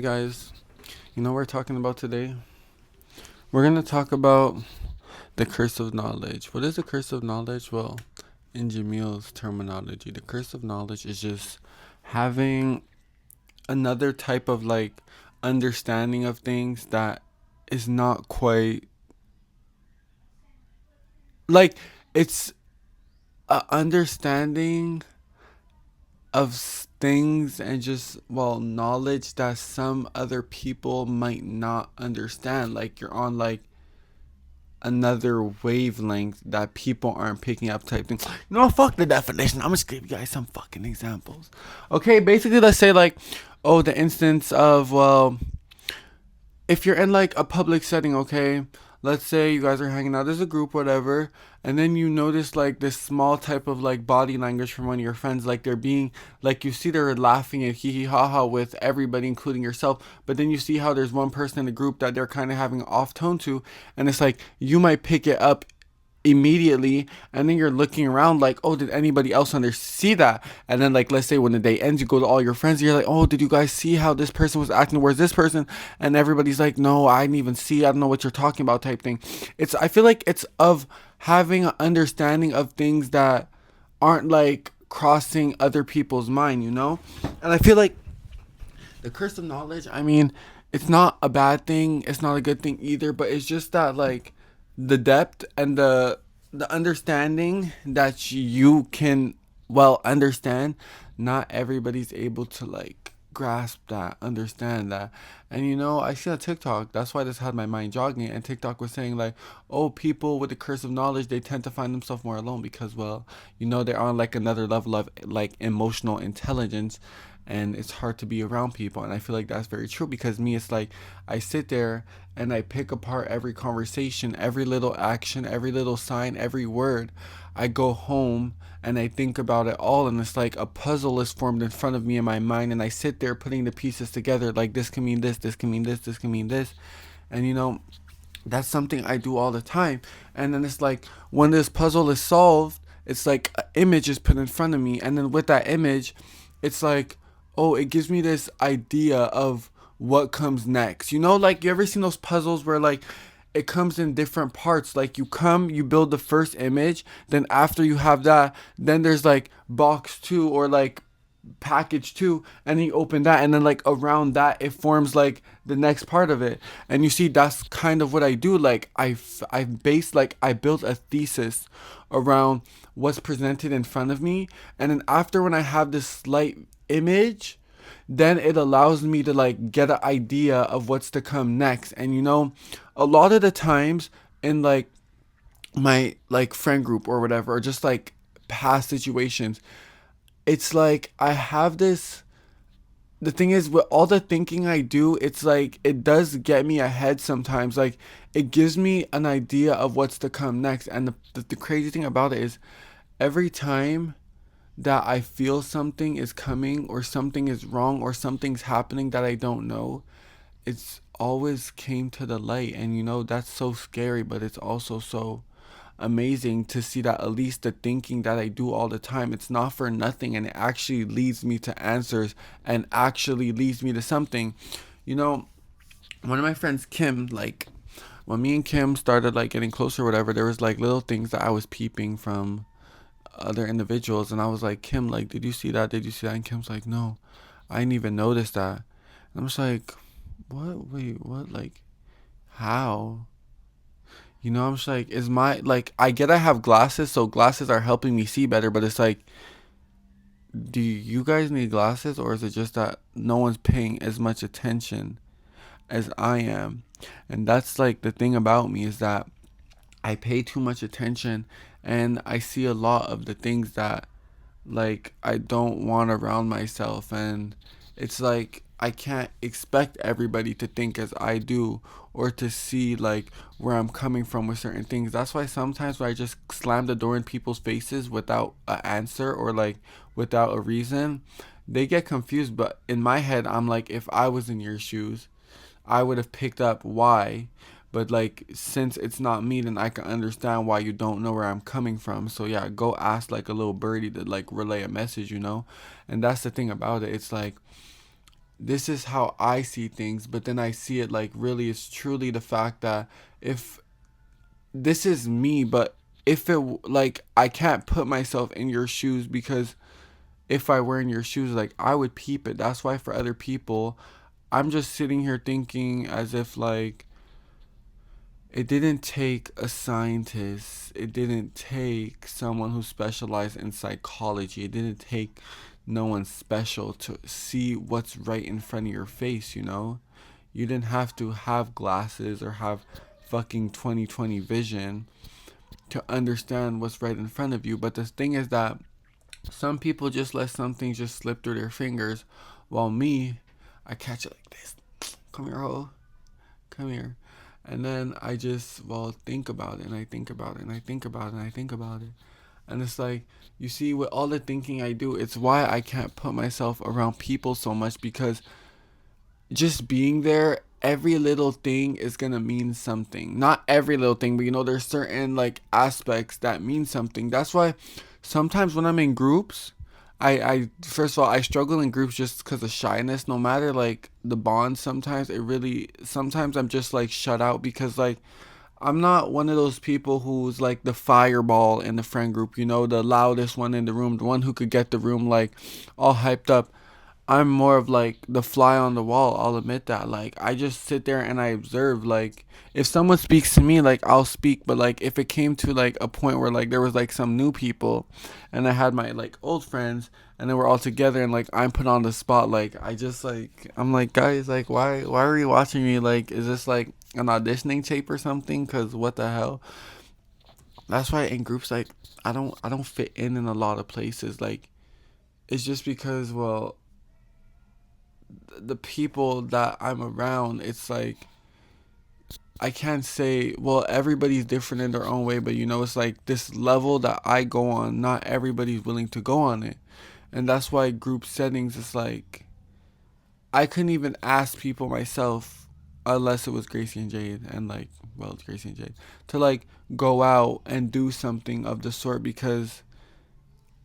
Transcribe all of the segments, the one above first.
Hey guys, you know what we're talking about today? We're gonna talk about the curse of knowledge. What is the curse of knowledge? Well, in Jamil's terminology, the curse of knowledge is just having another type of understanding of things that is not quite like it's a understanding of things and just knowledge that some other people might not understand. Like you're on another wavelength that people aren't picking up type thing. Fuck the definition. I'm just gonna give you guys some fucking examples. Okay, basically let's say the instance of if you're in like a public setting, okay, let's say you guys are hanging out as a group, whatever, and then you notice like this small type of like body language from one of your friends, like they're being like you see they're laughing and hee hee ha ha with everybody, including yourself, but then you see how there's one person in the group that they're kind of having off tone to, and it's like you might pick it up immediately, and then you're looking around like, oh, did anybody else see that? And then like let's say when the day ends, you go to all your friends, you're like, oh, did you guys see how this person was acting towards this person? And everybody's like, no, I didn't even see, I don't know what you're talking about type thing. I feel like it's of having an understanding of things that aren't like crossing other people's mind. And I feel like the curse of knowledge, I mean, it's not a bad thing, it's not a good thing either, but it's just that like the depth and the understanding that you can understand, not everybody's able to like grasp that, understand that. And I see on TikTok, that's why this had my mind jogging, and TikTok was saying like, oh, people with the curse of knowledge, they tend to find themselves more alone because they're on like another level of like emotional intelligence, and it's hard to be around people. And I feel like that's very true because me, it's like I sit there and I pick apart every conversation, every little action, every little sign, every word. I go home and I think about it all, and it's like a puzzle is formed in front of me in my mind, and I sit there putting the pieces together, like this can mean this can mean this can mean this. And that's something I do all the time. And then it's like when this puzzle is solved, it's like an image is put in front of me, and then with that image, it's like, oh, it gives me this idea of what comes next. Like you ever seen those puzzles where like it comes in different parts? Like you build the first image, then after you have that, then there's like box two or like package two, and then you open that, and then like around that it forms like the next part of it. And you see, that's kind of what I do. Like I base, like I built a thesis around what's presented in front of me, and then after, when I have this slight image, then it allows me to like get an idea of what's to come next. And a lot of the times in like my like friend group or whatever, or just like past situations, it's like I have this. The thing is, with all the thinking I do, it's like it does get me ahead sometimes. Like it gives me an idea of what's to come next. And the crazy thing about it is, every time that I feel something is coming, or something is wrong, or something's happening that I don't know, it's always came to the light. And that's so scary, but it's also so amazing to see that at least the thinking that I do all the time, it's not for nothing, and it actually leads me to answers and actually leads me to something. You know, one of my friends, Kim, like when me and Kim started like getting closer or whatever, there was like little things that I was peeping from other individuals, and I was like, Kim, like, did you see that? Did you see that? And Kim's like, no, I didn't even notice that. And I'm just like, what? Wait, what? Like, how? I'm just like, is my, like, I get I have glasses, so glasses are helping me see better, but it's like, do you guys need glasses, or is it just that no one's paying as much attention as I am? And that's like the thing about me, is that I pay too much attention, and I see a lot of the things that like I don't want around myself. And it's like I can't expect everybody to think as I do, or to see like where I'm coming from with certain things. That's why sometimes when I just slam the door in people's faces without an answer, or like without a reason, they get confused. But in my head, I'm like, if I was in your shoes, I would have picked up why. But like, since it's not me, then I can understand why you don't know where I'm coming from. So yeah, go ask like a little birdie to like relay a message. And that's the thing about it. It's like this is how I see things, but then I see it like really it's truly the fact that if this is me, but if it like I can't put myself in your shoes, because if I were in your shoes, like I would peep it. That's why for other people, I'm just sitting here thinking as if like it didn't take a scientist, it didn't take someone who specialized in psychology, it didn't take no one special to see what's right in front of your face, you know? You didn't have to have glasses or have fucking 20/20 vision to understand what's right in front of you. But the thing is that some people just let some things just slip through their fingers, while me, I catch it like this. Come here, ho. Come here. And then I just, well, think about it, and I think about it, and I think about it, and I think about it. And it's like, you see, with all the thinking I do, it's why I can't put myself around people so much, because just being there, every little thing is gonna mean something. Not every little thing, but you know, there's certain like aspects that mean something. That's why sometimes when I'm in groups, I first of all I struggle in groups just because of shyness. No matter like the bond, sometimes it really sometimes I'm just like shut out, because like I'm not one of those people who's like the fireball in the friend group, you know, the loudest one in the room, the one who could get the room like all hyped up. I'm more of like the fly on the wall. I'll admit that. Like I just sit there and I observe. Like if someone speaks to me, like I'll speak. But like if it came to like a point where like there was like some new people, and I had my like old friends, and then we're all together, and like I'm put on the spot. Like I just like I'm like, guys, like why are you watching me? Like is this like an auditioning tape or something? Cause what the hell? That's why in groups like I don't fit in a lot of places. Like it's just because, well, the people that I'm around, it's like I can't say, well, everybody's different in their own way, but you know, it's like this level that I go on, not everybody's willing to go on it. And that's why group settings is like I couldn't even ask people myself unless it was Gracie and Jade, and like, well, it's Gracie and Jade, to like go out and do something of the sort, because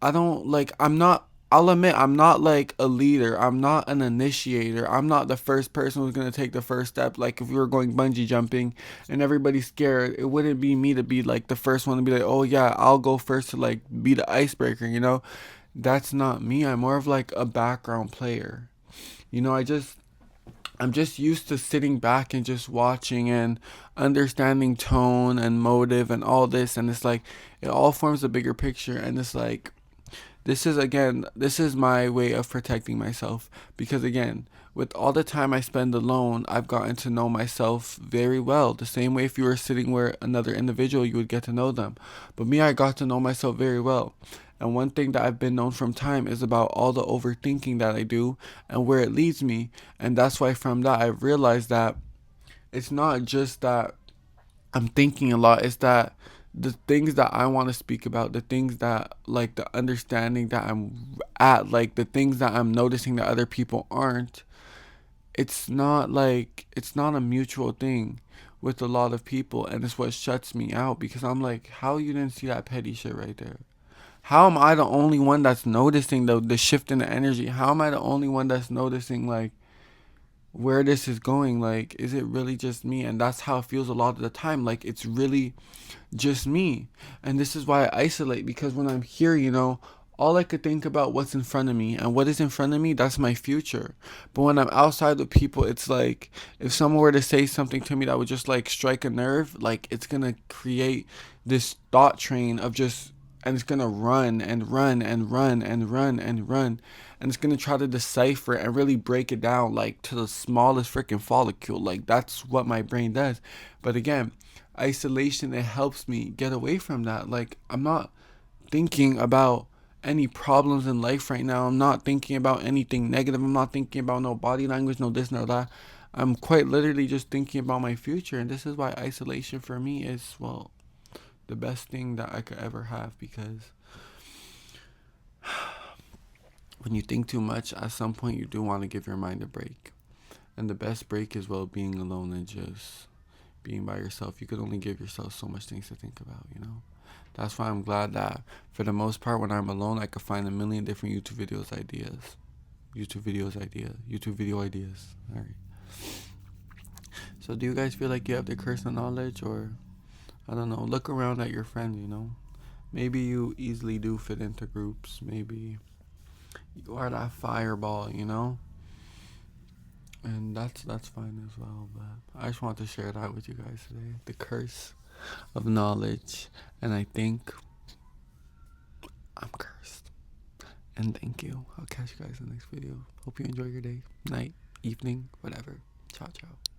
I don't like, I'm not, I'll admit, I'm not like a leader. I'm not an initiator. I'm not the first person who's going to take the first step. Like if we were going bungee jumping and everybody's scared, it wouldn't be me to be like the first one to be like, oh yeah, I'll go first to like be the icebreaker, you know? That's not me. I'm more of like a background player. You know, I'm just used to sitting back and just watching and understanding tone and motive and all this, and it's like it all forms a bigger picture, and it's like this is again, this is my way of protecting myself, because again, with all the time I spend alone, I've gotten to know myself very well. The same way if you were sitting where another individual, you would get to know them. But me, I got to know myself very well. And one thing that I've been known from time is about all the overthinking that I do and where it leads me. And that's why from that I've realized that it's not just that I'm thinking a lot. It's that the things that I want to speak about, the things that like the understanding that I'm at, like the things that I'm noticing that other people aren't. It's not like it's not a mutual thing with a lot of people, and it's what shuts me out, because I'm like, how you didn't see that petty shit right there? How am I the only one that's noticing the shift in the energy? How am I the only one that's noticing like where this is going? Like, is it really just me? And that's how it feels a lot of the time. Like, it's really just me. And this is why I isolate, because when I'm here, you know, all I could think about what's in front of me, and what is in front of me, that's my future. But when I'm outside with people, it's like if someone were to say something to me that would just like strike a nerve, like it's gonna create this thought train of just, and it's gonna run and run and run and run and run, and it's gonna try to decipher and really break it down like to the smallest freaking follicle. Like that's what my brain does. But again, isolation, it helps me get away from that. Like I'm not thinking about any problems in life right now. I'm not thinking about anything negative. I'm not thinking about no body language, no this, no that. I'm quite literally just thinking about my future. And this is why isolation for me is, well, the best thing that I could ever have, because when you think too much, at some point you do want to give your mind a break. And the best break is, well, being alone and just being by yourself. You could only give yourself so much things to think about, you know? That's why I'm glad that for the most part, when I'm alone, I could find a million different YouTube videos ideas. YouTube video ideas. All right. So do you guys feel like you have the curse of knowledge, or I don't know, look around at your friends, you know? Maybe you easily do fit into groups. Maybe you are that fireball, you know? And that's fine as well, but I just want to share that with you guys today. The curse of knowledge. And I think I'm cursed. And thank you. I'll catch you guys in the next video. Hope you enjoy your day, night, evening, whatever. Ciao, ciao.